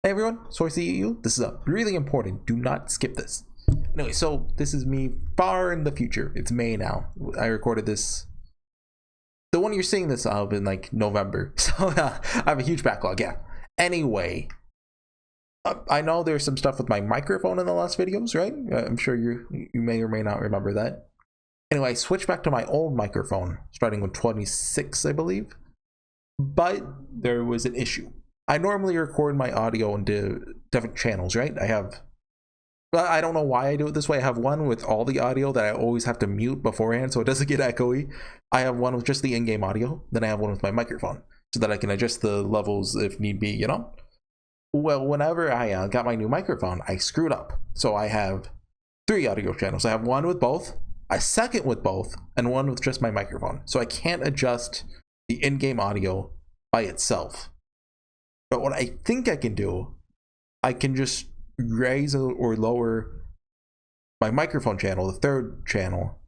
Hey everyone, it's HorseyEatYou. This is really important. Do not skip this. Anyway, so this is me far in the future. It's May now. I recorded this. The one you're seeing this of in like November. So I have a huge backlog. Yeah. Anyway, I know there's some stuff with my microphone in the last videos, right? I'm sure you may or may not remember that. Anyway, I switched back to my old microphone, starting with 26, I believe. But there was an issue. I normally record my audio into different channels, right? I don't know why I do it this way. I have one with all the audio that I always have to mute beforehand so it doesn't get echoey. I have one with just the in-game audio. Then I have one with my microphone so that I can adjust the levels if need be, you know? Well, whenever I got my new microphone, I screwed up. So I have 3 audio channels. I have one with both, a second with both, and one with just my microphone. So I can't adjust the in-game audio by itself. But what I think I can do, I can just raise or lower my microphone channel, the third channel,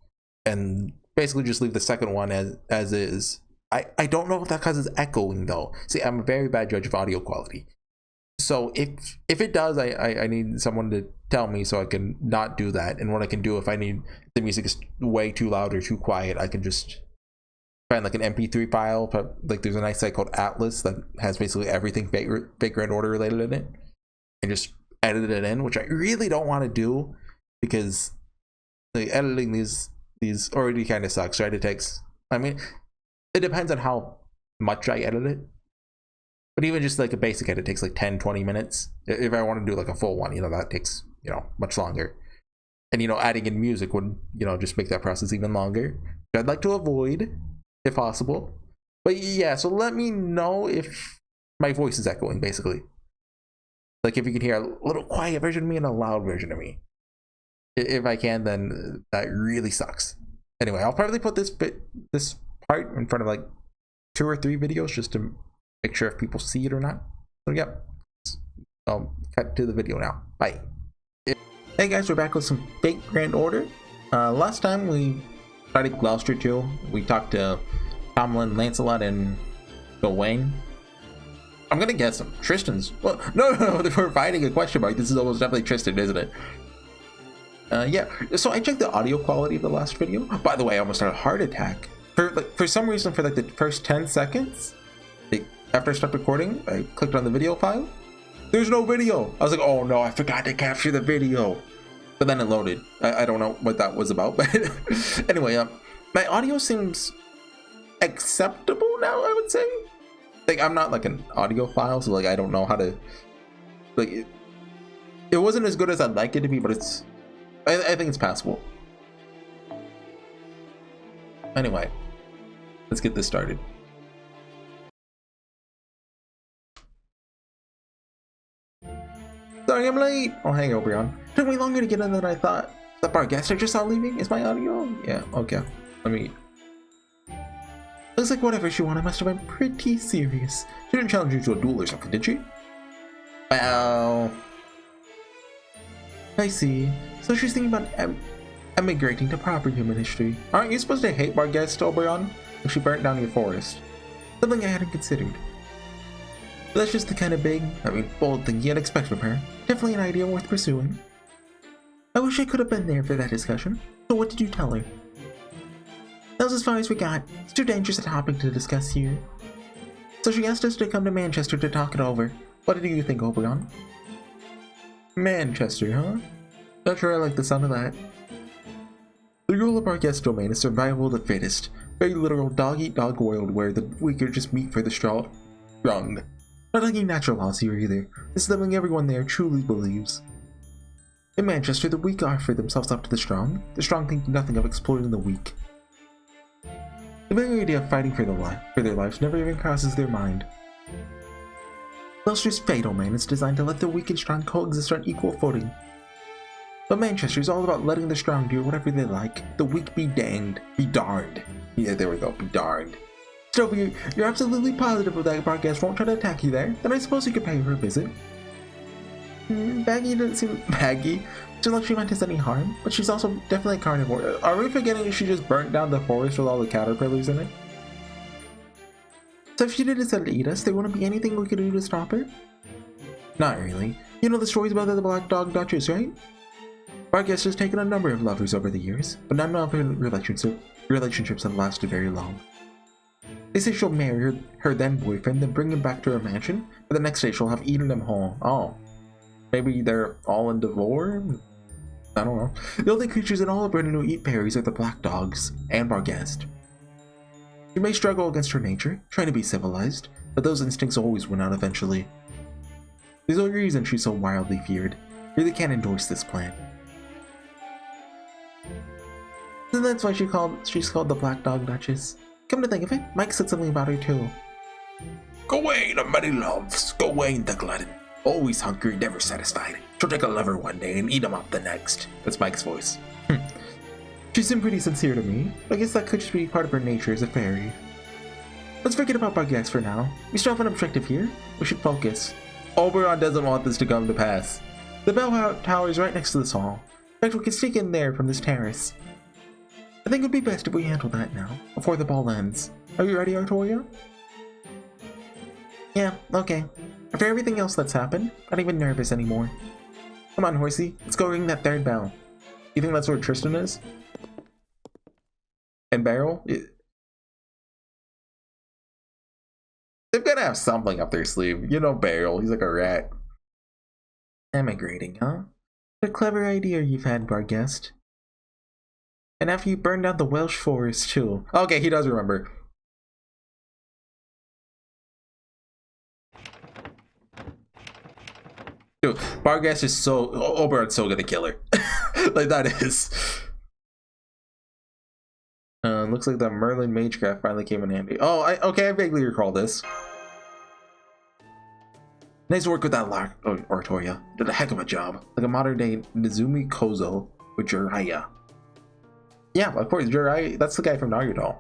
and basically just leave the second one as is. I don't know if that causes echoing though. See, I'm a very bad judge of audio quality. So if it does, I need someone to tell me so I can not do that. And what I can do if I need the music is way too loud or too quiet, I can just find like an MP3 file. But like there's a nice site called Atlas that has basically everything Vagrant Order related in it, and just edit it in, which I really don't want to do because like editing these already kind of sucks, right? It takes, I mean, it depends on how much I edit it, but even just like a basic edit takes like 10-20 minutes. If I want to do like a full one, you know, that takes, you know, much longer. And you know, adding in music would, you know, just make that process even longer, which I'd like to avoid if possible. But yeah, so let me know if my voice is echoing, basically. Like if you can hear a little quiet version of me and a loud version of me. If I can, then that really sucks. Anyway, I'll probably put this part in front of like 2 or 3 videos just to make sure if people see it or not. So yeah, I'll cut to the video now. Bye. Hey guys, we're back with some fake Grand Order. Last time we started Gloucester 2. We talked to Tomlin, Lancelot, and Gawain. I'm gonna guess Tristan's. Well, no, they were fighting a question mark. This is almost definitely Tristan, isn't it? Yeah. So I checked the audio quality of the last video. By the way, I almost had a heart attack. For some reason, for like the first 10 seconds, after I stopped recording, I clicked on the video file. There's no video. I was like, oh no, I forgot to capture the video. But then it loaded. I don't know what that was about. But anyway, my audio seems acceptable now, I would say. Like, I'm not like an audiophile, so like I don't know how to, like, it wasn't as good as I'd like it to be, but it's, I think it's passable. Anyway, let's get this started. Sorry I'm late. Oh, hey Oberon. Took me longer to get in than I thought. The bar guest I just saw leaving is my audio? Yeah, okay. Let me. Looks like whatever she wanted must have been pretty serious. She didn't challenge you to a duel or something, did she? Well, I see. So she's thinking about emigrating to proper human history. Aren't you supposed to hate Barghest, Oberon? If she burnt down your forest. Something I hadn't considered. But that's just the kind of big, bold thing you'd expect from her. Definitely an idea worth pursuing. I wish I could have been there for that discussion. So what did you tell her? That was as far as we got. It's too dangerous a topic to discuss here. So she asked us to come to Manchester to talk it over. What do you think, Oberon? Manchester, huh? Not sure I like the sound of that. The rule of our guest domain is survival of the fittest. Very literal dog-eat-dog world where the weaker just meat for the strong. Not any natural laws here either. This is something everyone there truly believes. In Manchester, the weak offer themselves up to the strong think nothing of exploiting the weak. The very idea of fighting for their lives never even crosses their mind. Gloucester's fate domain is designed to let the weak and strong coexist on equal footing. But Manchester is all about letting the strong do whatever they like, the weak be danged, be darned. Yeah, there we go, be darned. So you're absolutely positive that Barghest won't try to attack you there? Then I suppose you could pay her a visit. Baggy doesn't seem baggy. It's not like she meant us any harm, but she's also definitely a carnivore. Are we forgetting she just burnt down the forest with all the caterpillars in it? So if she did decide to eat us, there wouldn't be anything we could do to stop her? Not really. You know the stories about the Black Dog Duchess, right? Barghest has taken a number of lovers over the years, but none of her relationships have lasted very long. They say she'll marry her then boyfriend, then bring him back to her mansion, but the next day she'll have eaten them whole. Oh. Maybe they're all in divorce? I don't know. The only creatures in all of Britain who eat fairies are the black dogs, and Barghest. She may struggle against her nature, trying to be civilized, but those instincts always win out eventually. There's a reason she's so wildly feared. Really can't endorse this plan. And that's why she's called the Black Dog Duchess. Come to think of it, Mike said something about her too. Gawain of many loves, Gawain the glutton. Always hungry, never satisfied. She'll take a lover one day and eat him up the next. That's Mike's voice. She seemed pretty sincere to me. I guess that could just be part of her nature as a fairy. Let's forget about Barghest for now. We still have an objective here. We should focus. Oberon doesn't want this to come to pass. The bell tower is right next to this hall. In fact, we can sneak in there from this terrace. I think it would be best if we handle that now, before the ball ends. Are you ready, Artoria? Yeah, okay. After everything else that's happened, I'm not even nervous anymore. Come on, Horsey, let's go ring that third bell. You think that's where Tristan is? And Beryl? They've got to have something up their sleeve. You know Beryl, he's like a rat. Emigrating, huh? What a clever idea you've had, Barghest. And after you burned down the Welsh forest, too. Okay, he does remember. Dude, Barghest is so... Oberon's so gonna kill her. Like, that is... looks like the Merlin Magecraft finally came in handy. Oh, okay, I vaguely recall this. Nice work with that Artoria. Did a heck of a job. Like a modern-day Nezumi Kozo with Jiraiya. Yeah, of course, Jiraiya, that's the guy from Naruto.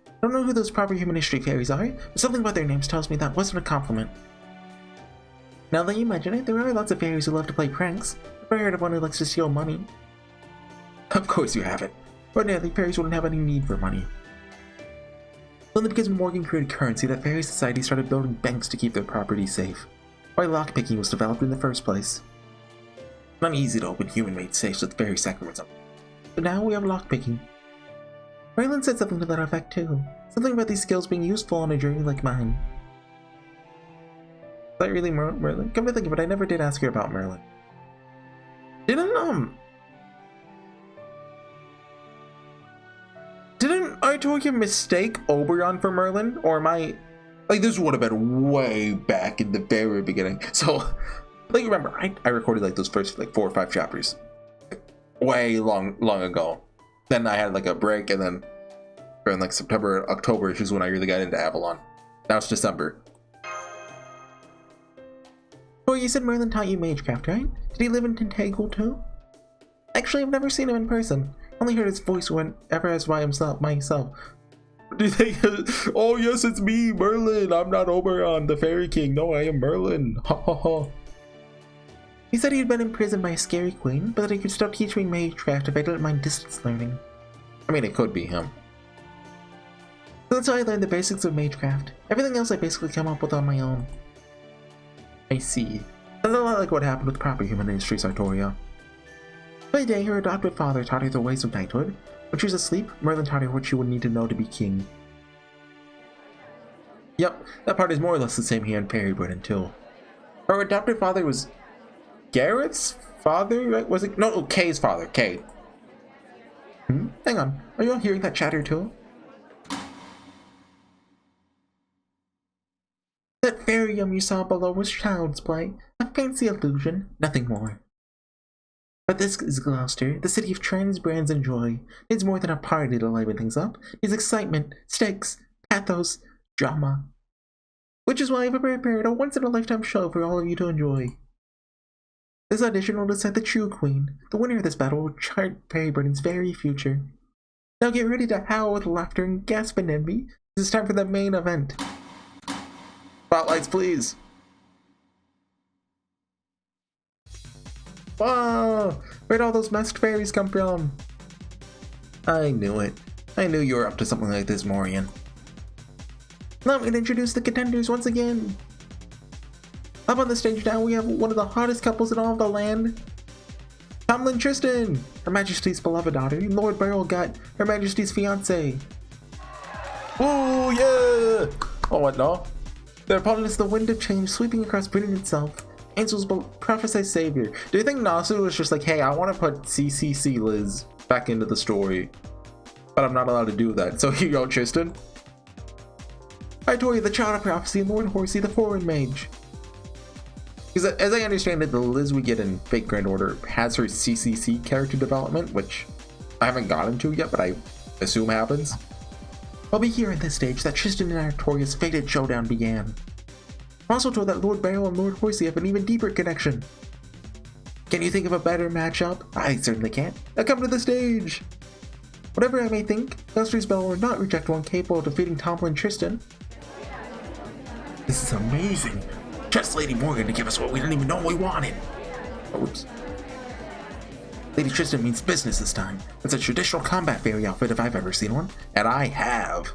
I don't know who those proper human history fairies are, but something about their names tells me that wasn't a compliment. Now that you mention it, there are lots of fairies who love to play pranks. I've never heard of one who likes to steal money. Of course you haven't. Ordinarily, fairies wouldn't have any need for money. Only because Morgan created currency that fairy society started building banks to keep their property safe. Why lockpicking was developed in the first place. It's not easy to open human-made safes with fairy sacraments on them. But now we have lockpicking. Merlin said something to that effect too. Something about these skills being useful on a journey like mine. Is that really Merlin? Come to think of it, I never did ask her about Merlin. Didn't Artoria mistake Oberon for Merlin? Or am I... Like, this would have been way back in the very beginning. So, like, remember, I recorded, like, those first, like, 4 or 5 chapters. Way long ago. Then I had, like, a break, and then... around, like, September, October, which is when I really got into Avalon. Now it's December. Oh, you said Merlin taught you Magecraft, right? Did he live in Tentacle too? Actually, I've never seen him in person. Only heard his voice whenever I was by myself. Do you think? Oh yes, it's me, Merlin. I'm not Oberon, the Fairy King. No, I am Merlin. Ha ha ha. He said he'd been imprisoned by a scary queen, but that he could still teach me Magecraft if I didn't mind distance learning. I mean, it could be him. So that's how I learned the basics of Magecraft. Everything else I basically come up with on my own. I see. That's a lot like what happened with proper human history, Artoria. One day, her adopted father taught her the ways of knighthood. When she was asleep, Merlin taught her what she would need to know to be king. Yep, that part is more or less the same here in Fairy Britain too. Her adopted father was Garrett's father, right? Was it? No, Kay's father, Kay. Hang on, are you all hearing that chatter too? That fairyum you saw below was child's play, a fancy illusion, nothing more. But this is Gloucester, the city of trends, brands, and joy. It's more than a party to liven things up. It's excitement, stakes, pathos, drama. Which is why I've prepared a once-in-a-lifetime show for all of you to enjoy. This audition will decide the true queen. The winner of this battle will chart Fairy Britain's very future. Now get ready to howl with laughter and gasp in envy. It's time for the main event. Spotlights, please. Whoa! Where'd all those masked fairies come from? I knew it. I knew you were up to something like this, Morian. Allow me to introduce the contenders once again. Up on the stage now, we have one of the hottest couples in all of the land. Tomlin Tristan, Her Majesty's beloved daughter, and Lord Beryl got Her Majesty's fiance. Oh yeah! Oh what no? Their opponent is the wind of change sweeping across Britain itself. Angel's prophesied savior. Do you think Nasu was just like, hey, I want to put CCC Liz back into the story, but I'm not allowed to do that. So here you go, Tristan. Itoria, the child of prophecy, and Lord Horsey, the foreign mage. Because as I understand it, the Liz we get in Fate Grand Order has her CCC character development, which I haven't gotten to yet, but I assume happens. I'll be here at this stage that Tristan and Artoria's fated showdown began. I'm also told that Lord Beryl and Lord Horsey have an even deeper connection. Can you think of a better matchup? I certainly can't. Now come to the stage! Whatever I may think, Illustrious Bell will not reject one capable of defeating Tomlin Tristan. This is amazing! Trust Lady Morgan to give us what we didn't even know we wanted! Oops. Lady Tristan means business this time. It's a traditional combat fairy outfit if I've ever seen one, and I have.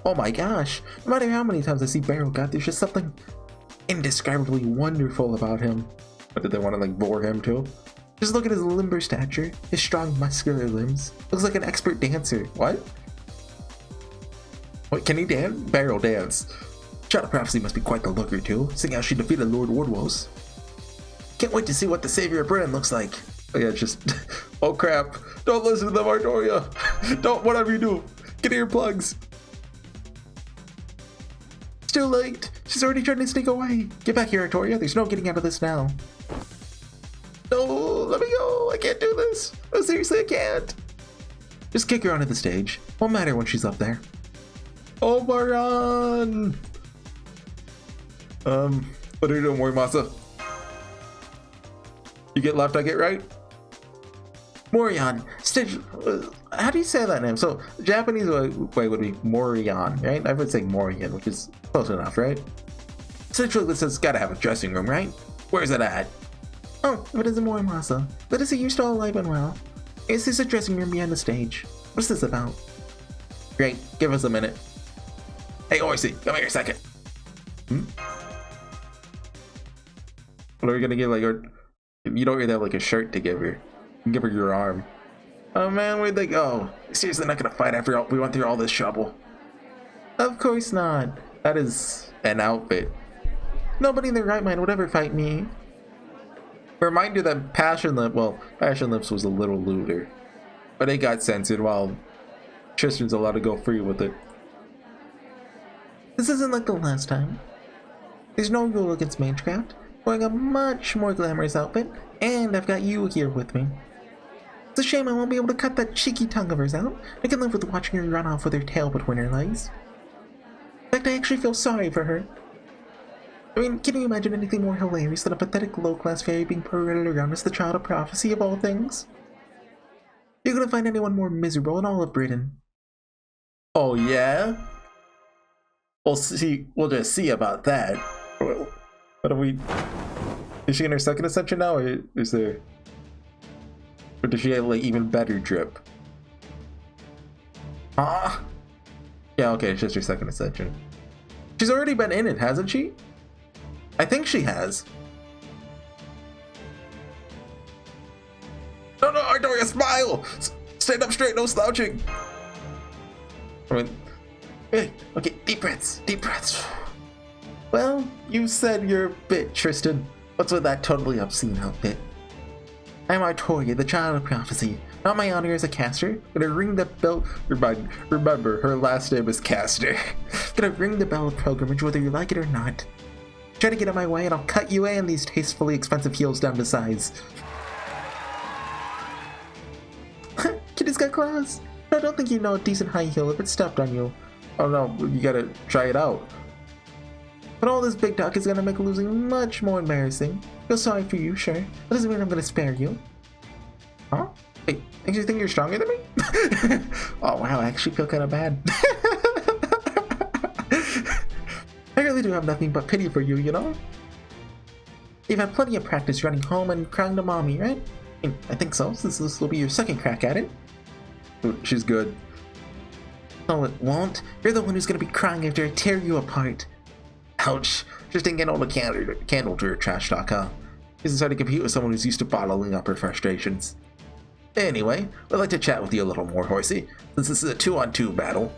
Oh my gosh, no matter how many times I see Beryl God, there's just something indescribably wonderful about him. But did they want to like bore him too? Just look at his limber stature, his strong muscular limbs. Looks like an expert dancer. What? Wait, can he dance? Beryl dance. Child of Prophecy must be quite the looker too, seeing how she defeated Lord Wardwose. Can't wait to see what the Savior of Britain looks like. Oh yeah, just, oh crap. Don't listen to them, Artoria. Don't, whatever you do, get earplugs. It's too late. She's already trying to sneak away. Get back here, Artoria. There's no getting out of this now. No, let me go. I can't do this. Oh, seriously, I can't. Just kick her onto the stage. Won't matter when she's up there. Oh, Marion. What are you doing, Morimasa? You get left, I get right? Morion, stage, how do you say that name? So, Japanese way would be Morion, right? I would say Morion, which is close enough, right? Central this has gotta have a dressing room, right? Where's it at? Oh, if it isn't Morimasa, let us see you're still alive and well. Is this a dressing room behind the stage? What's this about? Great, give us a minute. Hey, Horsey, come here a second. What are we gonna give, like, you don't really have like a shirt to give her. You can give her your arm. Oh man, where'd they go? Seriously not gonna fight after all we went through all this trouble. Of course not. That is an outfit. Nobody in their right mind would ever fight me. Reminder that Passion Lips was a little looter. But it got censored while Tristan's allowed to go free with it. This isn't like the last time. There's no rule against Magecraft. Wearing a much more glamorous outfit, and I've got you here with me. It's a shame I won't be able to cut that cheeky tongue of hers out. I can live with watching her run off with her tail between her legs. In fact, I actually feel sorry for her. I mean, can you imagine anything more hilarious than a pathetic low-class fairy being paraded around as the child of prophecy of all things? You're gonna find anyone more miserable in all of Britain. Oh yeah? We'll see. We'll just see about that. What are we? Is she in her second ascension now, or is there? Or does she have like even better drip? Ah. Yeah. Okay, it's just her second ascension. She's already been in it, hasn't she? I think she has. No, no, Artoria, smile! Stand up straight, no slouching. I mean, okay, deep breaths, deep breaths. Well, you said your bit, Tristan. What's with that totally obscene outfit? I'm Artoria, the child of prophecy. Not my honor as a caster. Gonna ring the bell. Remember, her last name is Caster. Gonna ring the bell of pilgrimage whether you like it or not. Try to get in my way and I'll cut you and these tastefully expensive heels down to size. Kitty's got claws. No, I don't think you know a decent high heel if it stepped on you. Oh no, you gotta try it out. But all this big talk is gonna make losing much more embarrassing. Feel sorry for you, sure. That doesn't mean I'm gonna spare you. Huh? Wait, think you think you're stronger than me? Oh wow, I actually feel kind of bad. I really do have nothing but pity for you, you know? You've had plenty of practice running home and crying to mommy, right? I think so. This will be your second crack at it. Ooh, she's good. No, it won't. You're the one who's gonna be crying after I tear you apart. Ouch. Just didn't get all the candle to her trash talk, huh? It's hard to compete with someone who's used to bottling up her frustrations. Anyway, I'd like to chat with you a little more, Horsey, since this is a 2-on-2 battle.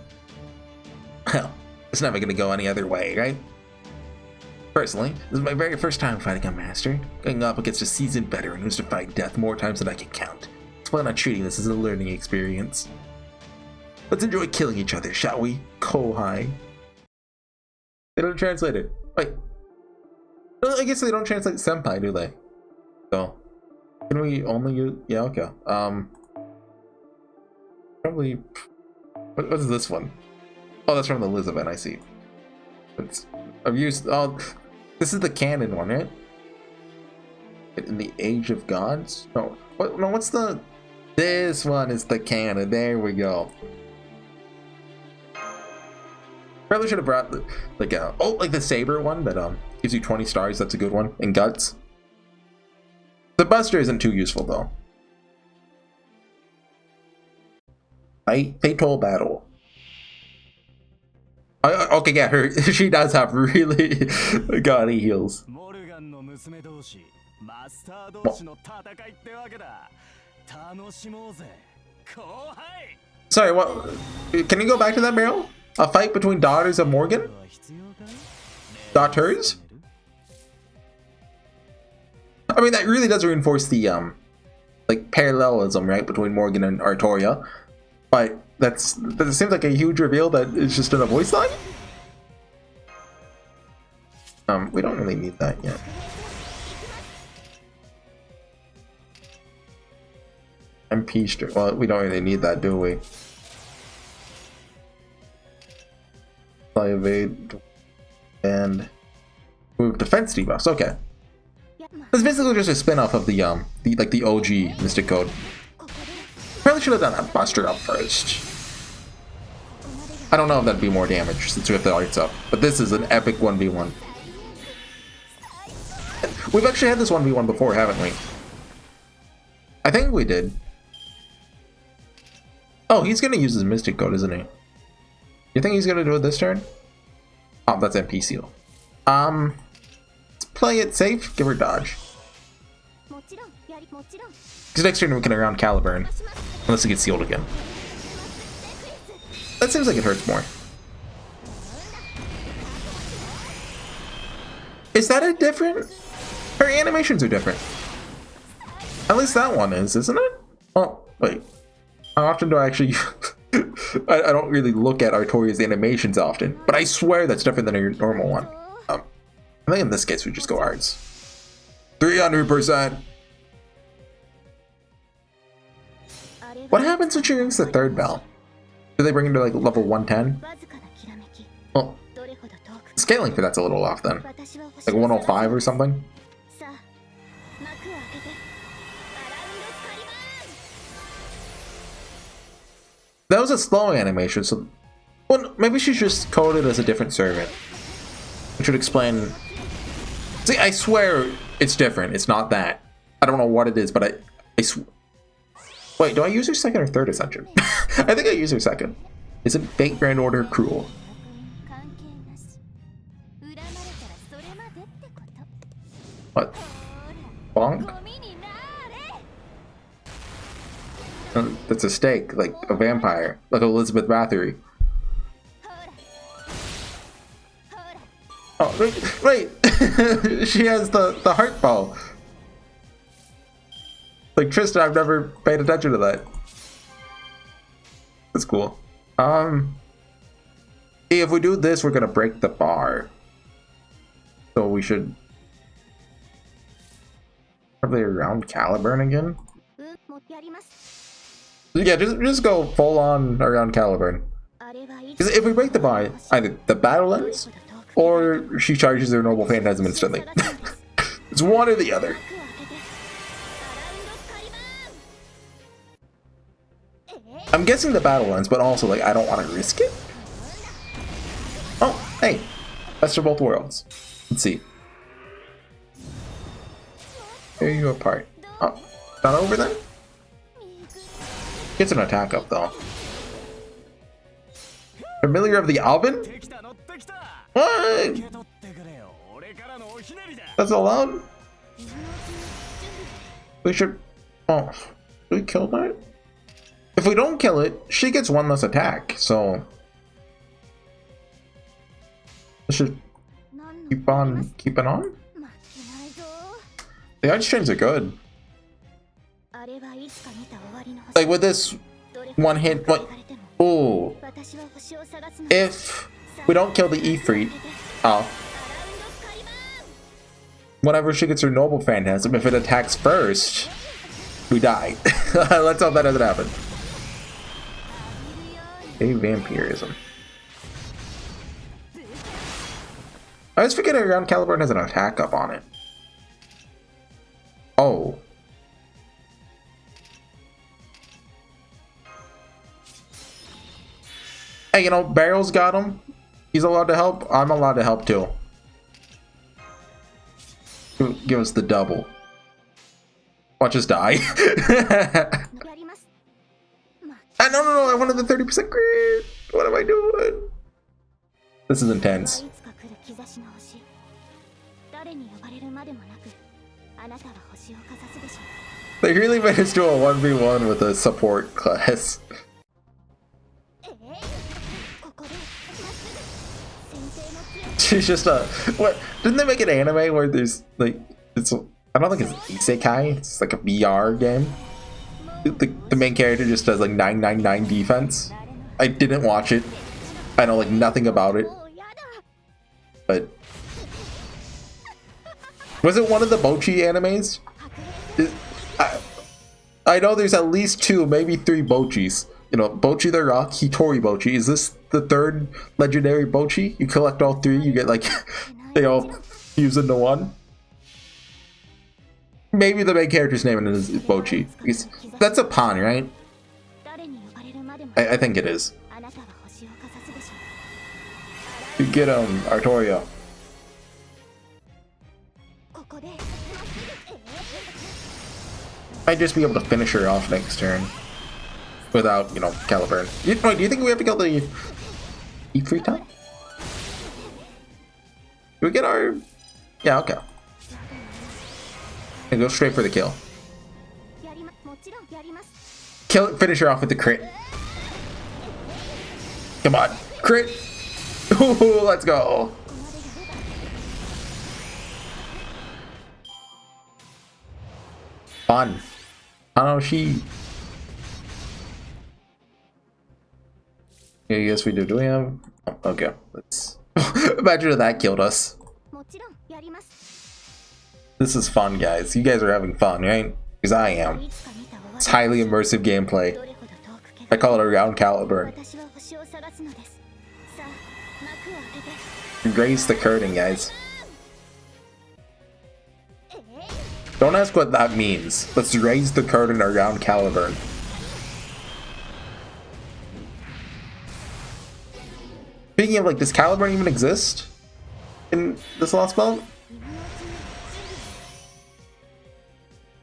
Hell, it's never gonna go any other way, right? Personally, this is my very first time fighting a master, going up against a seasoned veteran who's defied death more times than I can count. I plan on treating this as a learning experience. Let's enjoy killing each other, shall we? Kohai. They don't translate it. Wait. Well, I guess they don't translate senpai, do they? So, can we only use... Yeah, okay. Probably... What is this one? Oh, that's from the Elizabeth, I see. I've used... Oh, this is the canon one, right? In the Age of Gods? No, what's the... This one is the canon. There we go. Probably should have brought like the saber one that gives you 20 stars. That's a good one. And guts. The buster isn't too useful though. Fatal battle. Okay, yeah, she does have really gaudy heels. Sorry, what? Can you go back to that, barrel? A fight between daughters of Morgan? Daughters? I mean, that really does reinforce the like parallelism, right, between Morgan and Artoria. But that seems like a huge reveal that it's just in a voice line. We don't really need that yet. MP strip. Well, we don't really need that, do we? Fly evade and move defense debuffs. Okay. It's basically just a spin-off of the OG Mystic Code. Probably should have done that buster up first. I don't know if that'd be more damage since we have the arts up, but this is an epic 1v1. We've actually had this 1v1 before, haven't we? I think we did. Oh, he's gonna use his Mystic Code, isn't he? You think he's gonna do it this turn? Oh, that's MP seal. Let's play it safe. Give her dodge. Because next turn we can around Caliburn, unless it gets sealed again. That seems like it hurts more. Is that a different? Her animations are different. At least that one is, isn't it? Oh, wait. How often do I actually... I don't really look at Artoria's animations often, but I swear that's different than your normal one. I think in this case we just go arts. 300%. What happens when she rings the third bell? Do they bring her to like level 110? Well, scaling for that's a little off then. Like 105 or something? That was a slow animation, so... Well, maybe she's just coded as a different servant. Which would explain... See, I swear it's different. It's not that. I don't know what it is, but I Wait, do I use her second or third ascension? I think I use her second. Is it Fate Grand Order Cruel? What? Bonk? That's a stake, like a vampire, like Elizabeth Bathory. Oh, wait! She has the heart ball. Like Tristan, I've never paid attention to that. That's cool. If we do this, we're gonna break the bar. So we should probably around Caliburn again. Yeah, just go full on around Caliburn. Because if we break the bar, either the battle ends, or she charges her Noble Phantasm instantly. It's one or the other. I'm guessing the battle ends, but also, like, I don't want to risk it. Oh, hey. Best of both worlds. Let's see. Tear you apart. Oh, not over then? Gets an attack up though. Familiar of the Alvin? What? That's allowed? We should... Oh. Do we kill that? If we don't kill it, she gets one less attack, so... We should keep on keeping on? The ice trains are good. Like with this one hit, what? Oh. If we don't kill the Ifrit, whenever she gets her Noble Phantasm, if it attacks first, we die. Let's hope that doesn't happen. A vampirism. I always forget around Caliburn has an attack up on it. Oh. Hey, you know, Barrel's got him. He's allowed to help. I'm allowed to help too. Give us the double. Watch us die. No, I wanted the 30% crit. What am I doing? This is intense. They really made us do a 1v1 with a support class. She's just a... What? Didn't they make an anime where there's like... It's... I don't think it's Isekai. It's like a VR game. The main character just does like 999 defense. I didn't watch it. I know like nothing about it. But... Was it one of the Bochi animes? I know there's at least 2, maybe 3 Bochis. You know, Bochi the Rock, Hitori Bochi. Is this the 3rd legendary Bochi? You collect all 3, you get like, they all fuse into one. Maybe the main character's name is Bochi. Because that's a pawn, right? I think it is. You get Artoria. Might just be able to finish her off next turn without, you know, Caliburn. Wait, do you think we have to kill the Ifrit top? Do we get our... Yeah, okay. And go straight for the kill. Kill it, finish her off with the crit. Come on, crit! Ooh, let's go! Fun. Hanaoshi. Yeah, yes we do. Do we have... Oh, okay, let's... Imagine if that killed us. This is fun, guys. You guys are having fun, right? Because I am. It's highly immersive gameplay. I call it around Caliburn. Grace the curtain, guys. Don't ask what that means. Let's raise the curtain around Caliburn. Speaking of, like, does Caliburn even exist in this Lost Belt?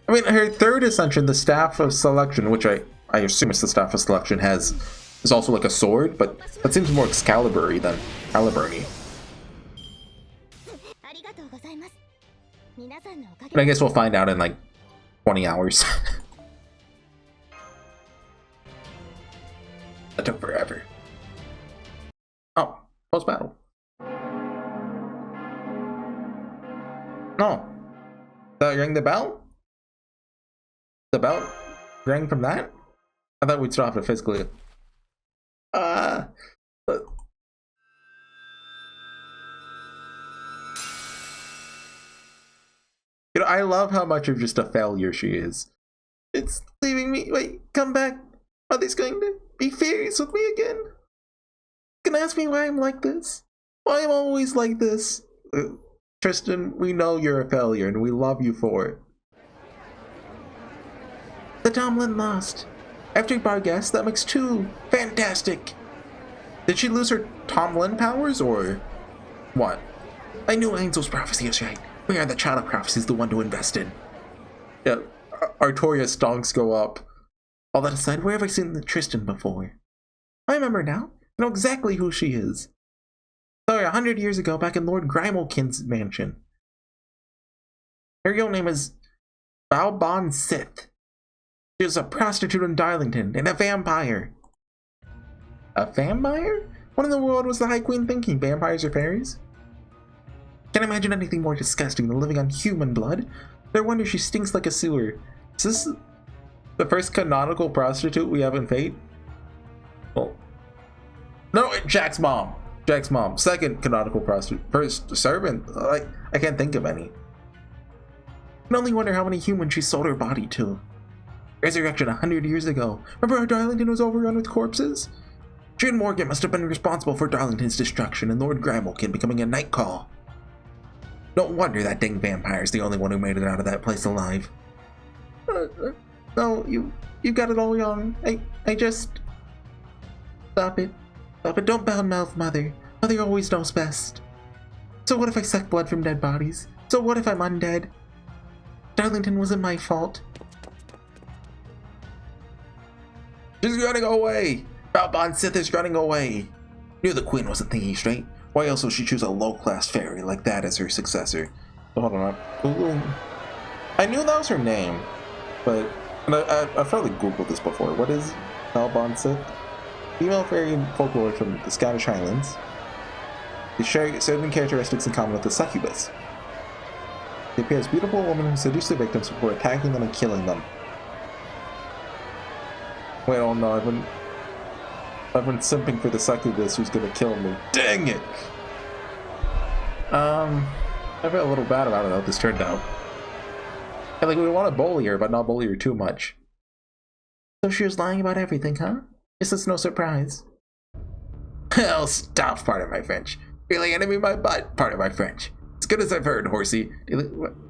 I mean, her 3rd ascension, the Staff of Selection, which I assume it's the Staff of Selection, is also like a sword, but that seems more Excalibur-y than Caliburn-y. But I guess we'll find out in like 20 hours. That took forever. Oh, post-battle. No. Rang the bell? The bell rang from that? I thought we'd stop it physically. You know, I love how much of just a failure she is. It's leaving me. Wait, come back. Are they going to be furious with me again? Gonna ask me why I'm like this? Why I'm always like this? Tristan, we know you're a failure and we love you for it. The Tomlin lost. After Barghest, that makes 2. Fantastic. Did she lose her Tomlin powers or what? I knew Angel's prophecy was right. We are the child of prophecy, is the one to invest in. Yeah, Artoria's stonks go up. All that aside, where have I seen the Tristan before? I remember now. I know exactly who she is. Sorry, 100 years ago, back in Lord Grimalkin's mansion. Her real name is Balbon Sith. She was a prostitute in Darlington and a vampire. A vampire? What in the world was the High Queen thinking? Vampires or fairies? Can't imagine anything more disgusting than living on human blood. No wonder she stinks like a sewer. Is this the first canonical prostitute we have in Fate? Well, no, Jack's mom. Jack's mom. Second canonical prostitute. First servant. I can't think of any. I can only wonder how many humans she sold her body to. Resurrection 100 years ago. Remember how Darlington was overrun with corpses? She and Morgan must have been responsible for Darlington's destruction and Lord Grimalkin becoming a night call. No wonder that dang vampire's the only one who made it out of that place alive. No, you got it all wrong. I just... Stop it. Stop it. Don't badmouth Mother. Mother always knows best. So what if I suck blood from dead bodies? So what if I'm undead? Darlington wasn't my fault. She's running away! Balbon Sith is running away! Knew the Queen wasn't thinking straight. Why else would she choose a low-class fairy like that as her successor? Oh, hold on. Ooh. I knew that was her name, but I've probably Googled this before. What is Balbon Sith? Female fairy in folklore from the Scottish Highlands. They share certain characteristics in common with the succubus. They appear as beautiful women who seduce their victims before attacking them and killing them. Wait, oh no, I've been simping for the succubus who's gonna kill me. Dang it! I feel a little bad about how this turned out. And like, we want to bully her, but not bully her too much. So she was lying about everything, huh? Guess it's no surprise. Hell, stop, pardon my French. Really enemy my butt, pardon my French. As good as I've heard, Horsey.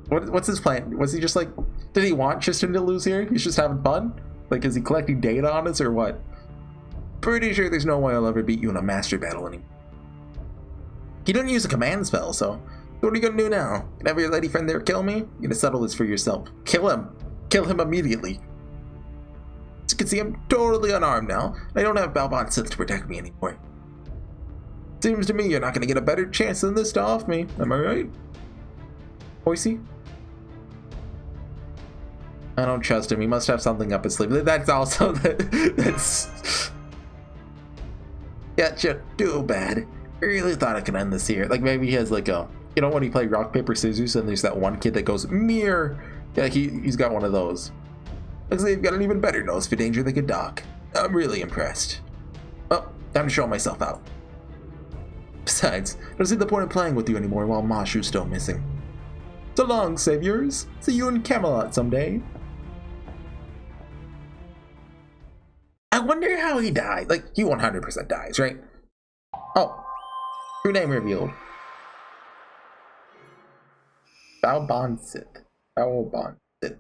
What's his plan? Was he just like, did he want Tristan to lose here? He's just having fun? Like, is he collecting data on us or what? Pretty sure there's no way I'll ever beat you in a master battle anymore. He didn't use a command spell, so what are you gonna do now? Can have your lady friend there kill me? You're gonna settle this for yourself. Kill him! Kill him immediately! As you can see, I'm totally unarmed now. I don't have Balbon Sith to protect me anymore. Seems to me you're not gonna get a better chance than this to off me. Am I right? Horsey? I don't trust him. He must have something up his sleeve. That's also that's gotcha. Too bad. I really thought I could end this here. Like maybe he has like a, you know, when you play rock paper scissors and there's that one kid that goes mirror. Yeah, he's got one of those. Looks like you've got an even better nose for danger than a dog. I'm really impressed. Well, time to show myself out. Besides, I don't see the point of playing with you anymore while Mashu's still missing. So long, saviors. See you in Camelot someday. I wonder how he died. Like, he 100% dies, right? Oh, true name revealed. Balbon Sith. Balbon Sith.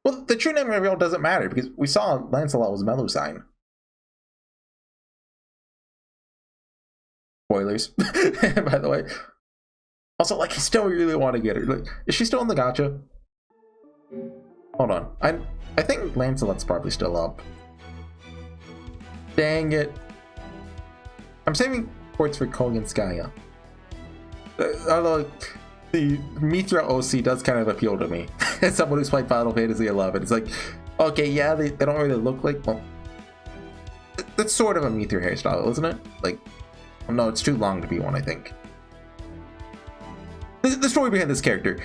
Well, the true name reveal doesn't matter because we saw Lancelot was Melusine. Spoilers, by the way. Also, like, I still really want to get her. Like, is she still in the gacha? Hold on. I think Lancelot's probably still up. Dang it. I'm saving ports for Koganskaya. Although the Mithra OC does kind of appeal to me. As someone who's played Final Fantasy XI, it's like, okay, yeah, they don't really look like, well, that's sort of a Mithra hairstyle, isn't it? Like, oh, no, it's too long to be one, I think. The story behind this character.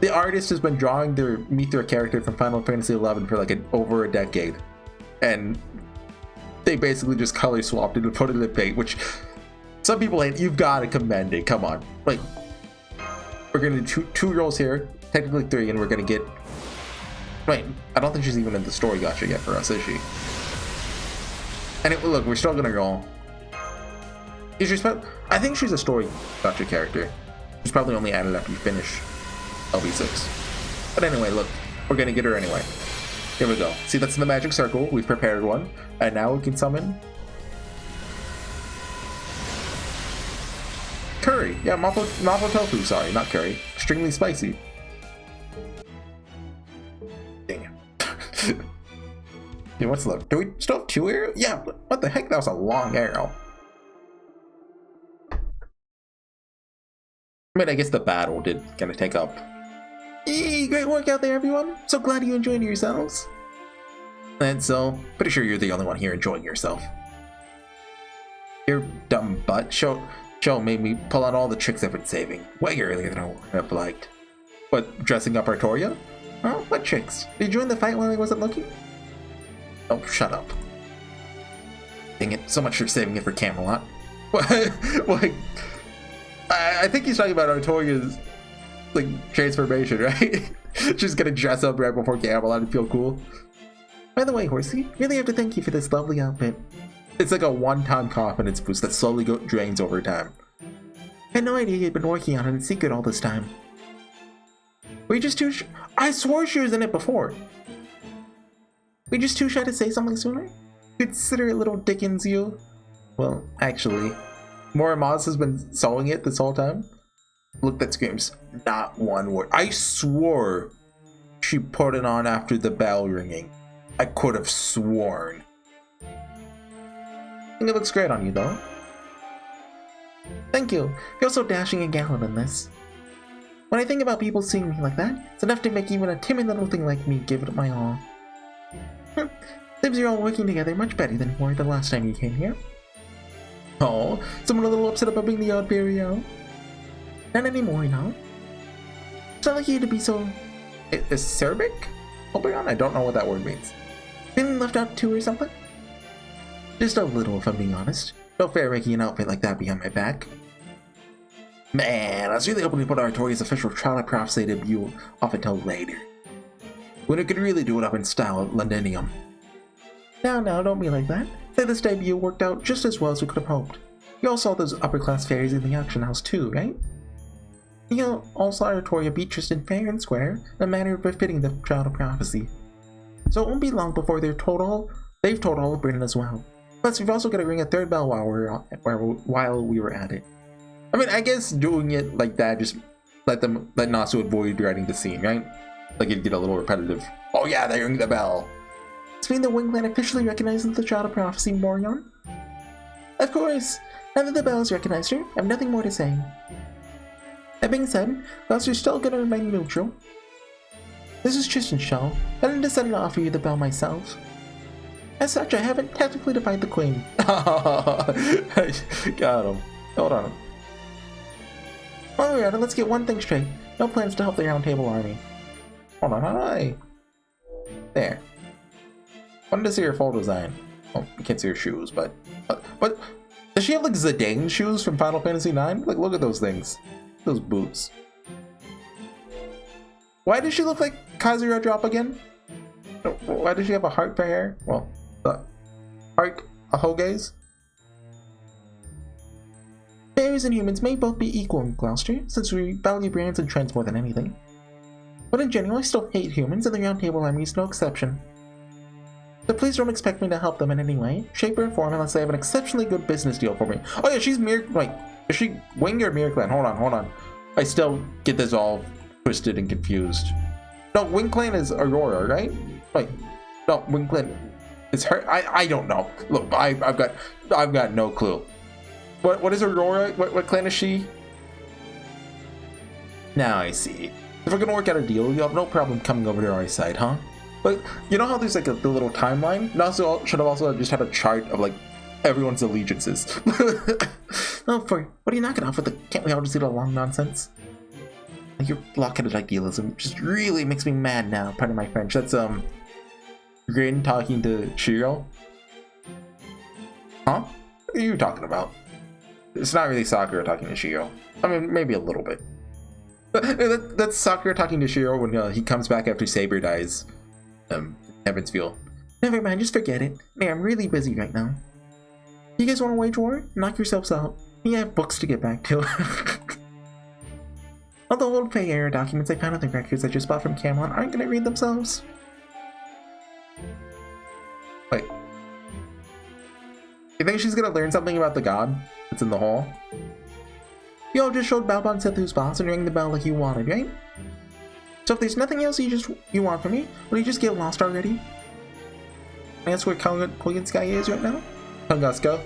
The artist has been drawing their Mithra character from Final Fantasy XI for like over a decade. And they basically just color swapped it and put it in Fate, which some people hate. You've got to commend it. Come on. Like, we're going to do two rolls here, technically 3, and we're going to get... Wait, I don't think she's even in the story gacha yet for us, is she? And look, we're still going to roll. I think she's a story gacha character. She's probably only added after you finish LB6. But anyway, look, we're going to get her anyway. Here we go. See, that's in the magic circle. We've prepared one. And now we can summon curry. Yeah, mapo tofu, sorry, not curry. Extremely spicy. Dang it. Yeah, what's left? Do we still have 2 arrows? Yeah, what the heck? That was a long arrow. I mean, I guess the battle did kind of take up. Yay, great work out there, everyone. So glad you enjoyed yourselves. And so, pretty sure you're the only one here enjoying yourself. Your dumb butt. Show made me pull out all the tricks I've been saving. Way earlier than I would have liked. What, dressing up Artoria? Oh, what tricks? Did you join the fight while I wasn't looking? Oh, shut up. Dang it, so much for saving it for Camelot. What? I think he's talking about Artoria's, like, transformation, right? She's gonna dress up right before Camelot and feel cool. By the way, Horsey, really have to thank you for this lovely outfit. It's like a one-time confidence boost that slowly drains over time. I had no idea you'd been working on it in secret all this time. Were you just too I swore she was in it before. Were you just too shy to say something sooner? Consider it, little Dickens, you. Well, actually, Mora Moz has been sewing it this whole time. Look, that screams not one word. I swore she put it on after the bell ringing. I could have sworn. I think it looks great on you, though. Thank you. You're so dashing and gallant in this. When I think about people seeing me like that, it's enough to make even a timid little thing like me give it my all. Seems you're all working together much better than you were the last time you came here. Oh, someone a little upset about being the odd burial. Not anymore, you know. It's not like you to be so acerbic? Oberon? I don't know what that word means. Feeling left out too or something? Just a little, if I'm being honest. No fair making an outfit like that behind my back. Man, I was really hoping to put Artoria's official Trial of Prophecy debut off until later. When it could really do it up in style at Londinium. Now, don't be like that. Say this debut worked out just as well as we could have hoped. You all saw those upper-class fairies in the auction house too, right? You all saw Artoria beat Tristan fair and square in a manner befitting the Trial of Prophecy. So it won't be long before they've told all of Britain as well. Plus, we've also got to ring a third bell while we were at it. I mean, I guess doing it like that just let Nasu avoid writing the scene, right? Like it'd get a little repetitive. Oh yeah, they ring the bell. Does mean the Wing Clan officially recognizes the Child of Prophecy, Morion? Of course. Now that the bells recognized her, I have nothing more to say. That being said, whilst you're still gonna remain neutral, this is Tristan's show. I didn't decide to offer you the bell myself. As such, I haven't technically defied the Queen. Got him. Hold on. While we're at it, let's get one thing straight. No plans to help the Round Table Army. Hold on, hi. There. Wanted to see her full design. Oh, you can't see her shoes, but does she have like Zidane shoes from Final Fantasy IX? Like, look at those things. Those boots. Why does she look like Kazuya Drop again? Why does she have a heart for hair? Well, heart Ahoge's? Fairies and humans may both be equal in Gloucester, since we value brands and trends more than anything. But in general, I still hate humans, and the Round Table Army is no exception. So please don't expect me to help them in any way, shape, or form unless they have an exceptionally good business deal for me. Oh yeah, she's is she Wing or Mirror Clan? Hold on. I still get this all twisted and confused. No, Wing Clan is Aurora, right? Wait, no, Wing Clan is her. I don't know. Look, I've got no clue. What is Aurora? What clan is she? Now I see. If we're gonna work out a deal, you'll have no problem coming over to our side, huh? But you know how there's like the little timeline? Nasu should have also just had a chart of like everyone's allegiances. Oh, what are you knocking off with the can't we all just get along nonsense? Like, your blockheaded idealism just really makes me mad now, pardon my French. That's Grin talking to Shiro. Huh? What are you talking about? It's not really Sakura talking to Shiro. I mean, maybe a little bit. But that's Sakura talking to Shiro when he comes back after Saber dies. Evansville. Never mind, just forget it. Man, I'm really busy right now. You guys want to wage war? Knock yourselves out. Me, I have books to get back to. All the old Fae era documents I found in the records I just bought from Camelot aren't gonna read themselves. Wait. You think she's gonna learn something about the god that's in the hall? You all just showed Balbon Sethu's boss and rang the bell like you wanted, right? So if there's nothing else you want from me, will you just get lost already? I ask where Koyansky is right now? Tunguska?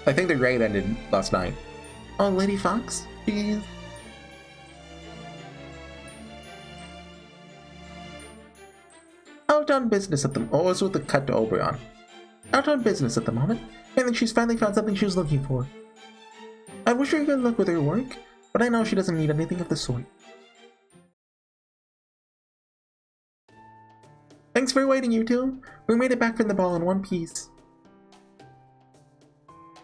I think the raid ended last night. Oh, Lady Fox? Jeez. Out on business at the was with the cut to Oberon. Out on business at the moment, and then she's finally found something she was looking for. I wish her good luck with her work, but I know she doesn't need anything of the sort. Thanks for waiting, you two. We made it back from the ball in one piece.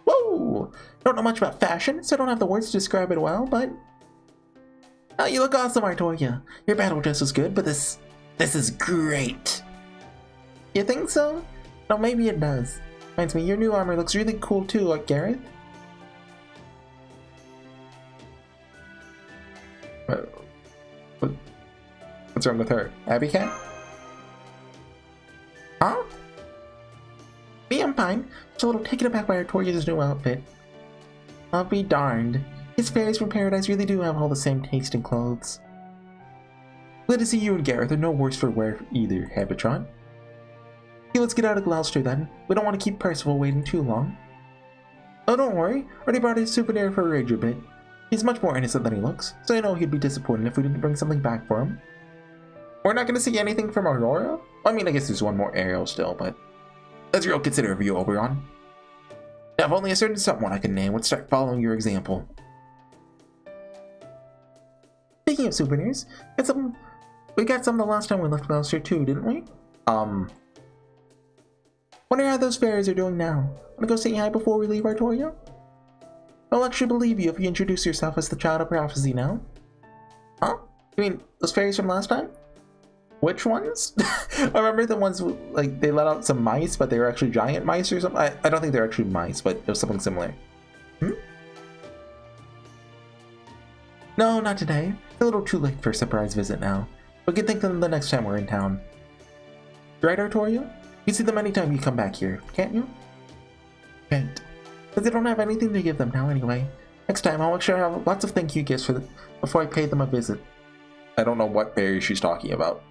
Whoa! Don't know much about fashion, so I don't have the words to describe it well, but... Oh, you look awesome, Artoria. Your battle dress was good, but this is great. You think so? No, maybe it does. Reminds me, your new armor looks really cool too, Gareth. What's wrong with her? Abby Cat? Huh? Me, I'm fine. Just a little taken aback by Artoria's new outfit. I'll be darned. His fairies from paradise really do have all the same taste in clothes. Glad to see you and Gareth are no worse for wear either, Habitron. Okay, let's get out of Gloucester then. We don't want to keep Percival waiting too long. Oh, don't worry. I already brought his souvenir for Rage a bit. He's much more innocent than he looks, so I know he'd be disappointed if we didn't bring something back for him. We're not going to see anything from Aurora? I mean, I guess there's one more Ariel still, but... That's real considerate of you, Oberon. Now, if only a certain someone I can name would start following your example. Speaking of souvenirs, we got some the last time we left Gloucester too, didn't we? Wonder how those fairies are doing now. Wanna go say hi before we leave Artoria? I'll actually believe you if you introduce yourself as the Child of Prophecy now. Huh? You mean those fairies from last time? Which ones? I remember the ones, like, they let out some mice, but they were actually giant mice or something. I don't think they're actually mice, but it was something similar. No, not today. It's a little too late for a surprise visit now. We can think of them the next time we're in town. Right, Artoria? You can see them anytime you come back here, can't you? Can't. Because I don't have anything to give them now anyway. Next time, I'll make sure I have lots of thank you gifts for them before I pay them a visit. I don't know what fairy she's talking about.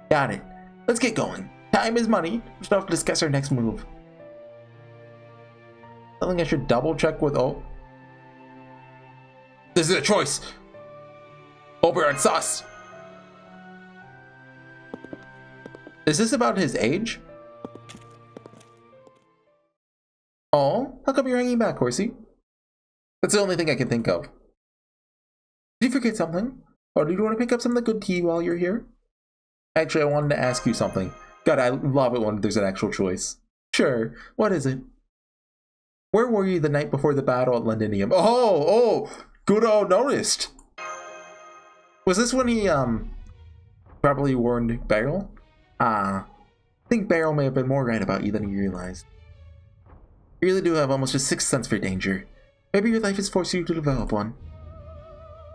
Got it. Let's get going. Time is money. We still have to discuss our next move. Something I should double check with This is a choice. Oberon sus. Is this about his age? Oh, how come you're hanging back, Horsey? That's the only thing I can think of. Did you forget something? Or do you want to pick up some of the good tea while you're here? Actually, I wanted to ask you something. God, I love it when there's an actual choice. Sure, what is it? Where were you the night before the battle at Londinium? Oh, Gudo noticed. Was this when he, probably warned Beryl? I think Beryl may have been more right about you than you realized. You really do have almost a sixth sense for danger. Maybe your life has forced you to develop one.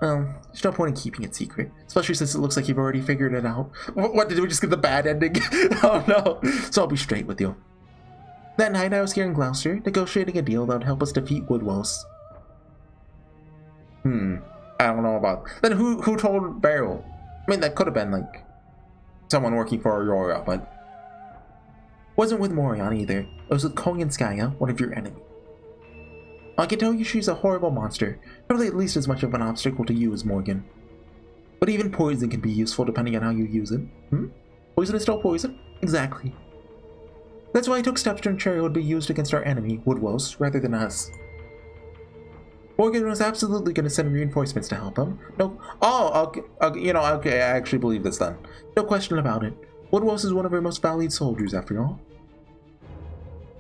Well, there's no point in keeping it secret, especially since it looks like you've already figured it out. What, did we just get the bad ending? Oh no! So I'll be straight with you. That night I was here in Gloucester, negotiating a deal that would help us defeat Woodwose. I don't know about... Then who told Beryl? I mean, that could have been, like, someone working for Aurora, but... Wasn't with Morion either. It was with Konganskaya, one of your enemies. I can tell you she's a horrible monster, probably at least as much of an obstacle to you as Morgan. But even poison can be useful depending on how you use it. Poison is still poison? Exactly. That's why I took steps to ensure it would be used against our enemy, Woodwose, rather than us. Morgan was absolutely going to send reinforcements to help him. No, okay, I actually believe this then. No question about it. Woodwose is one of our most valued soldiers, after all.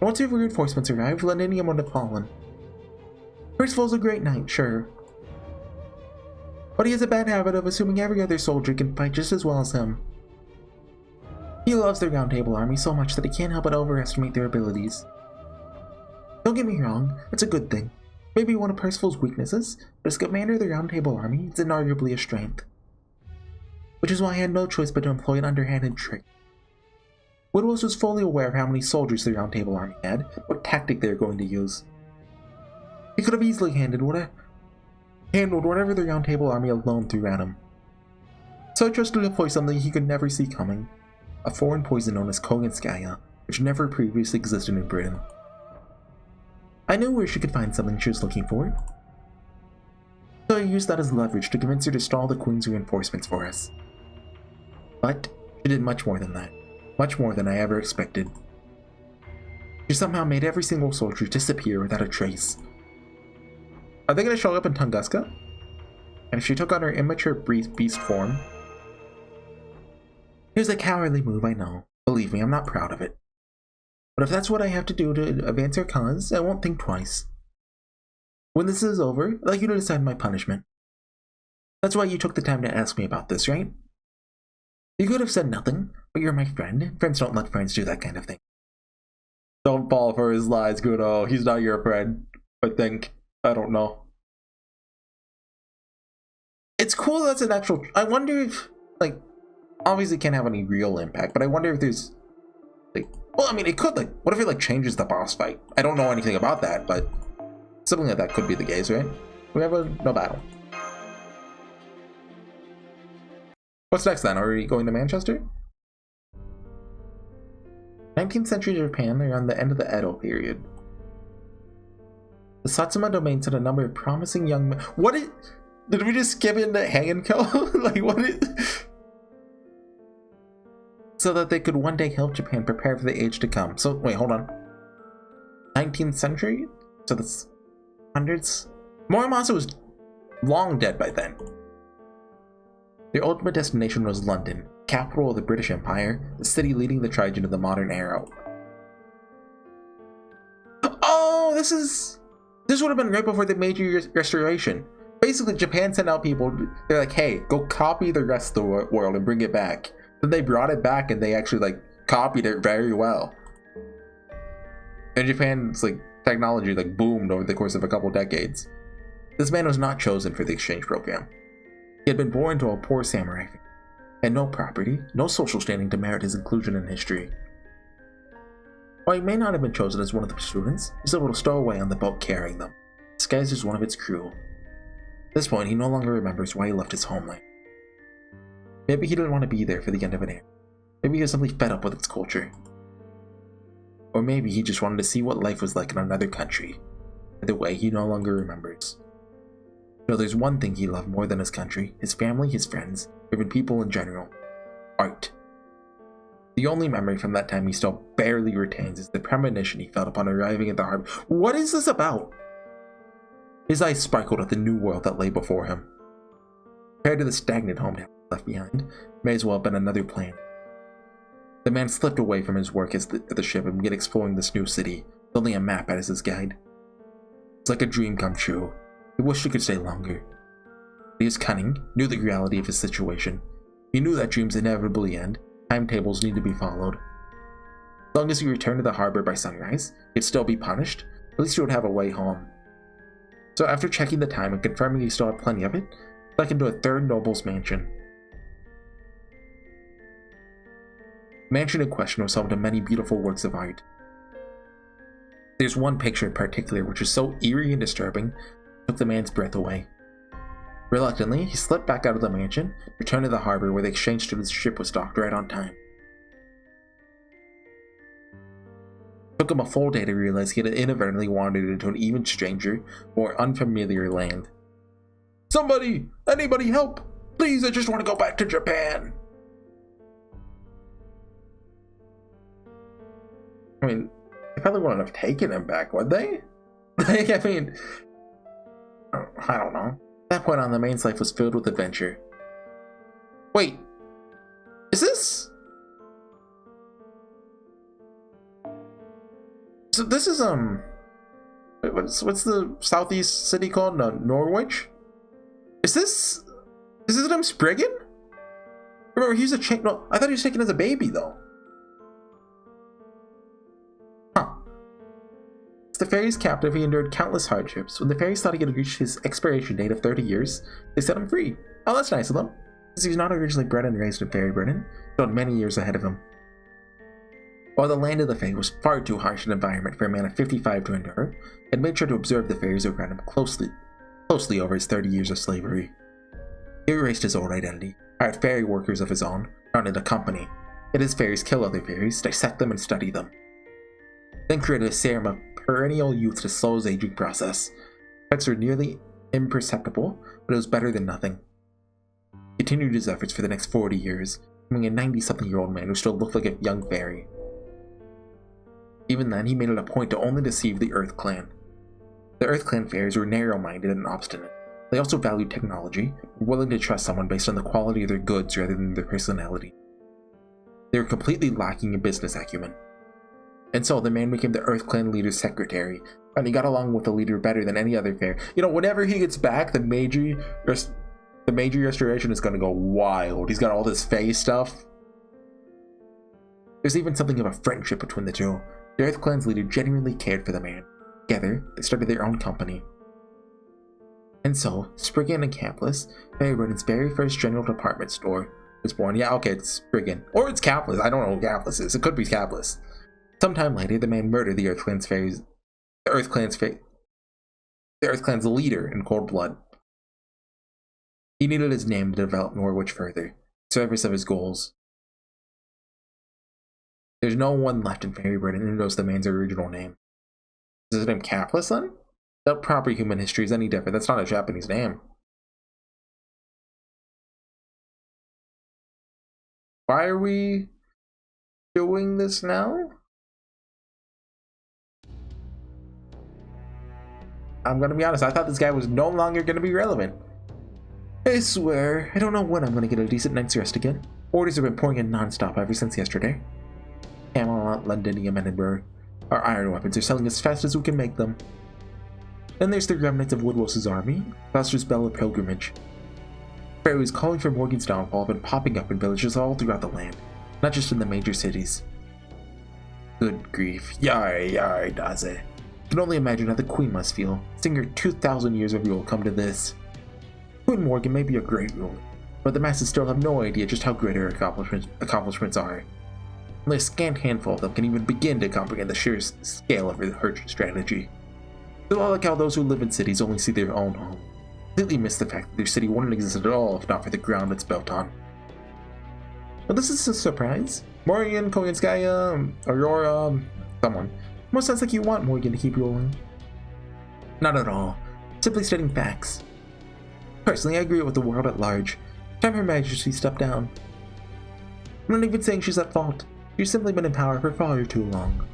And once your reinforcements arrived, Londinium would have fallen. Percival's a great knight, sure. But he has a bad habit of assuming every other soldier can fight just as well as him. He loves the Round Table Army so much that he can't help but overestimate their abilities. Don't get me wrong, it's a good thing. Maybe one of Percival's weaknesses, but as commander of the Round Table Army, it's inarguably a strength. Which is why I had no choice but to employ an underhanded trick. Woodwose was fully aware of how many soldiers the Round Table Army had, what tactic they were going to use. He could have easily handled whatever the Round Table Army alone threw at him. So I trusted him for something he could never see coming. A foreign poison known as Konganskaya, which never previously existed in Britain. I knew where she could find something she was looking for. So I used that as leverage to convince her to stall the Queen's reinforcements for us. But she did much more than that. much more than I ever expected. She somehow made every single soldier disappear without a trace. Are they going to show up in Tunguska? And if she took on her immature beast form? Here's a cowardly move, I know. Believe me, I'm not proud of it. But if that's what I have to do to advance our cause, I won't think twice. When this is over, I'd like you to decide my punishment. That's why you took the time to ask me about this, right? You could have said nothing, but you're my friend. Friends don't let friends do that kind of thing. Don't fall for his lies, Kudo. He's not your friend. I think. I don't know. It's cool that's an actual... I wonder if, like, obviously it can't have any real impact, but I wonder if there's, like... Well, I mean, it could, like, what if it, like, changes the boss fight? I don't know anything about that, but something like that could be the case, right? We have no battle. What's next, then? Are we going to Manchester? 19th century Japan, around the end of the Edo period. The Satsuma domain sent a number of promising young men. What is... Did we just skip into Hang and Kill? Like, what is... So that they could one day help Japan prepare for the age to come. So, wait, hold on. 19th century? So that's hundreds? Morimasa was long dead by then. Their ultimate destination was London, capital of the British Empire, the city leading the tribes into the modern era. Oh, this would have been right before the Meiji Restoration. Basically, Japan sent out people, they're like, hey, go copy the rest of the world and bring it back. Then they brought it back and they actually, like, copied it very well. And Japan's, like, technology, like, boomed over the course of a couple decades. This man was not chosen for the exchange program. He had been born to a poor samurai, and no property, no social standing to merit his inclusion in history. While he may not have been chosen as one of the students, he was able to stow away on the boat carrying them, disguised as one of its crew. At this point, he no longer remembers why he left his homeland. Maybe he didn't want to be there for the end of an era. Maybe he was simply fed up with its culture. Or maybe he just wanted to see what life was like in another country. Either way, he no longer remembers. No, there's one thing he loved more than his country, his family, his friends, even people in general. Art. The only memory from that time he still barely retains is the premonition he felt upon arriving at the harbor. What is this about? His eyes sparkled at the new world that lay before him. Compared to the stagnant hometown left behind, may as well have been another planet. The man slipped away from his work at the ship and began exploring this new city, holding a map as his guide. It's like a dream come true. He wished he could stay longer. He was cunning, knew the reality of his situation. He knew that dreams inevitably end, timetables need to be followed. As long as he returned to the harbor by sunrise, he'd still be punished, at least he would have a way home. So after checking the time and confirming he still had plenty of it, he took him to a third noble's mansion. The mansion in question was home to many beautiful works of art. There's one picture in particular which is so eerie and disturbing, it took the man's breath away. Reluctantly, he slipped back out of the mansion, returned to the harbor where the exchange student's ship was docked right on time. It took him a full day to realize he had inadvertently wandered into an even stranger, more unfamiliar land. Somebody! Anybody help! Please, I just want to go back to Japan! I mean, they probably wouldn't have taken him back, would they? Like, I mean, I don't know. At that point on, the man's life was filled with adventure. Wait, is this? So this is what's the southeast city called? No, Norwich. Is this him Spriggan? Remember, he's a chick. No, I thought he was taken as a baby though. As the fairy's captive, he endured countless hardships. When the fairies thought he had reached his expiration date of 30 years, they set him free. Oh, that's nice of them. Since he was not originally bred and raised in Fairy Britain, he had many years ahead of him. While the land of the Fae was far too harsh an environment for a man of 55 to endure, he had made sure to observe the fairies around him closely over his 30 years of slavery. He erased his old identity, hired fairy workers of his own, founded a company. Yet his fairies kill other fairies, dissect them, and study them. Then created a serum of perennial youth to slow his aging process. Effects were nearly imperceptible, but it was better than nothing. He continued his efforts for the next 40 years, becoming a 90-something-year-old man who still looked like a young fairy. Even then, he made it a point to only deceive the Earth Clan. The Earth Clan fairies were narrow-minded and obstinate. They also valued technology, were willing to trust someone based on the quality of their goods rather than their personality. They were completely lacking in business acumen. And so the man became the Earth Clan leader's secretary, and he got along with the leader better than any other fair. You know, whenever he gets back, the Meiji restoration is going to go wild. He's got all this Fae stuff. There's even something of a friendship between the two. The Earth Clan's leader genuinely cared for the man. Together, they started their own company. And so, Spriggan and Capless, Fairy Burden's very first general department store, was born. Yeah, okay, it's Spriggan. Or it's Capless. I don't know who Capless is. It could be Capless. Sometime later, the man murdered the Earth Clan's leader in cold blood. He needed his name to develop Norwich further, in service of his goals. There's no one left in Fairy Burden who knows the man's original name. Is his name Capless then? That proper human history is any different. That's not a Japanese name. Why are we doing this now? I'm gonna be honest, I thought this guy was no longer gonna be relevant. I swear, I don't know when I'm gonna get a decent night's rest again. Orders have been pouring in non-stop ever since yesterday. Avalon, Londinium, and Edinburgh. Our iron weapons are selling as fast as we can make them. Then there's the remnants of Woodwell's army, Foster's Bella pilgrimage. Fairies calling for Morgan's downfall have been popping up in villages all throughout the land, not just in the major cities. Good grief, yar does it. I can only imagine how the Queen must feel, seeing her 2,000 years of rule come to this. Queen Morgan may be a great ruler, but the masses still have no idea just how great her accomplishments are. Only a scant handful of them can even begin to comprehend the sheer scale of her strategy. It's all like how those who live in cities only see their own home, completely miss the fact that their city wouldn't exist at all if not for the ground it's built on. Well, this is a surprise. Morgan, Koyanskaya, Aurora, someone. Most sounds like you want Morgan to keep ruling. Not at all. Simply stating facts. Personally, I agree with the world at large. Time Her Majesty stepped down. I'm not even saying she's at fault. She's simply been in power for far too long.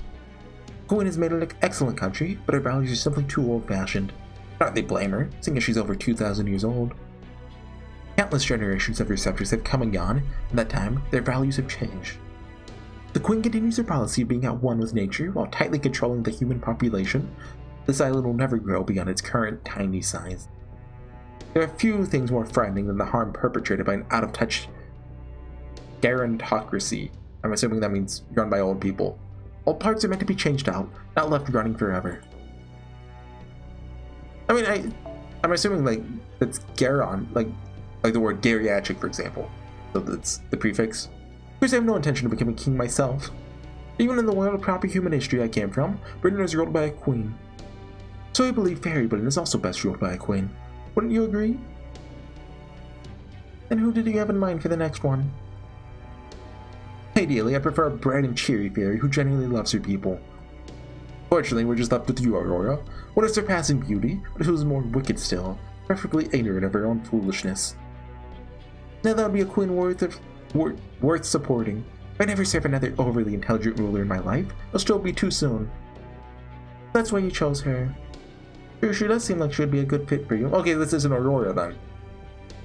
Queen has made an excellent country, but her values are simply too old-fashioned. Not they blame her, seeing as she's over 2,000 years old. Countless generations of her subjects have come and gone. In that time, their values have changed. The Queen continues her policy of being at one with nature while tightly controlling the human population. This island will never grow beyond its current tiny size. There are few things more frightening than the harm perpetrated by an out-of-touch gerontocracy. I'm assuming that means run by old people. Old parts are meant to be changed out, not left running forever. I mean, I'm assuming like that's geron, like the word geriatric, for example. So that's the prefix. Of course, I have no intention of becoming king myself. Even in the world of proper human history I came from, Britain is ruled by a queen. So I believe Fairy Britain is also best ruled by a queen. Wouldn't you agree? And who did you have in mind for the next one? Ideally, I prefer a bright and cheery fairy who genuinely loves her people. Fortunately, we're just left with you, Aurora. What a surpassing beauty, but who's more wicked still, perfectly ignorant of her own foolishness. Now that would be a queen worth supporting. If I never serve another overly intelligent ruler in my life, it'll still be too soon. That's why you chose her. Sure, she does seem like she'd be a good fit for you. Okay, this isn't Aurora then.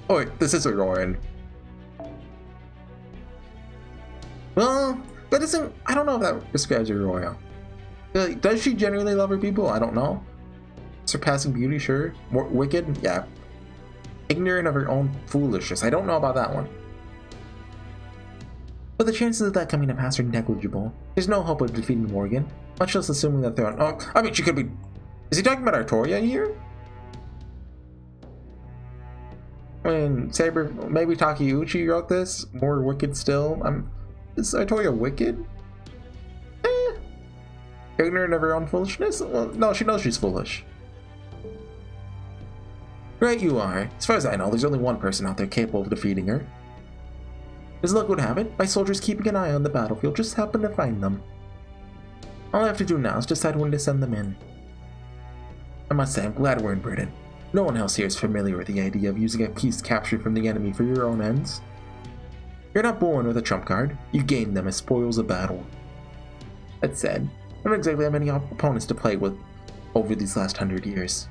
Oh wait, this is Aurora. Well, that isn't. I don't know if that describes Aurora. Like, does she genuinely love her people? I don't know. Surpassing beauty, sure. More wicked, yeah. Ignorant of her own foolishness. I don't know about that one. But the chances of that coming to pass are negligible. There's no hope of defeating Morgan, much less assuming that they're on. Oh, I mean, she could be. Is he talking about Artoria here? I mean, Saber, maybe Takeuchi wrote this. More wicked still. Is Artoria wicked? Ignorant of her own foolishness? Well, no, she knows she's foolish. Right you are. As far as I know, there's only one person out there capable of defeating her. As luck would have it, my soldiers keeping an eye on the battlefield just happened to find them. All I have to do now is decide when to send them in. I must say, I'm glad we're in Britain. No one else here is familiar with the idea of using a piece captured from the enemy for your own ends. You're not born with a trump card. You gain them as spoils of battle. That said, I don't exactly have many opponents to play with over these last 100 years.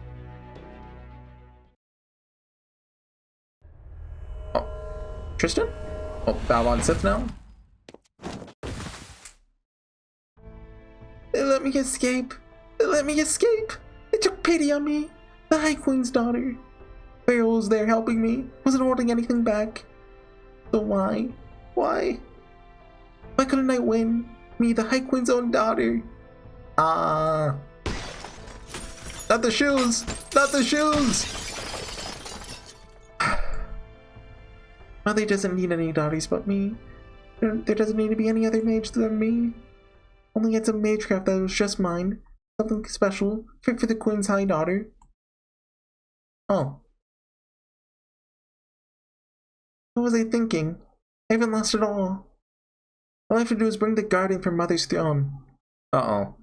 Oh, Tristan? Oh, Avalon sits now? They let me escape! They let me escape! They took pity on me! The High Queen's daughter! Pharaoh was there helping me, wasn't holding anything back. So why? Why? Why couldn't I win? Me, the High Queen's own daughter. Not the shoes! Not the shoes! Mother doesn't need any daughters but me. There doesn't need to be any other mage than me. Only had some Magecraft that was just mine. Something special, fit for the Queen's High Daughter. Oh. What was I thinking? I haven't lost it all. All I have to do is bring the garden from Mother's throne. Uh-oh.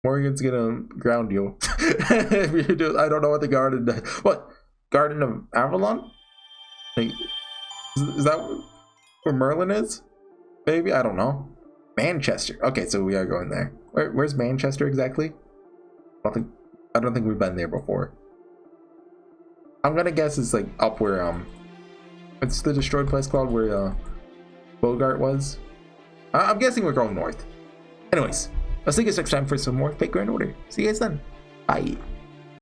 Morgan's gonna ground you. If you do, I don't know what the garden does. What? Garden of Avalon? Like, is that where Merlin is? Maybe? I don't know. Manchester. Okay, so we are going there. Where's Manchester exactly? I don't think we've been there before. I'm gonna guess it's like up where what's the destroyed place called where Bogart was? I'm guessing we're going north. Anyways, I'll see you guys next time for some more Fate Grand Order. See you guys then. Bye.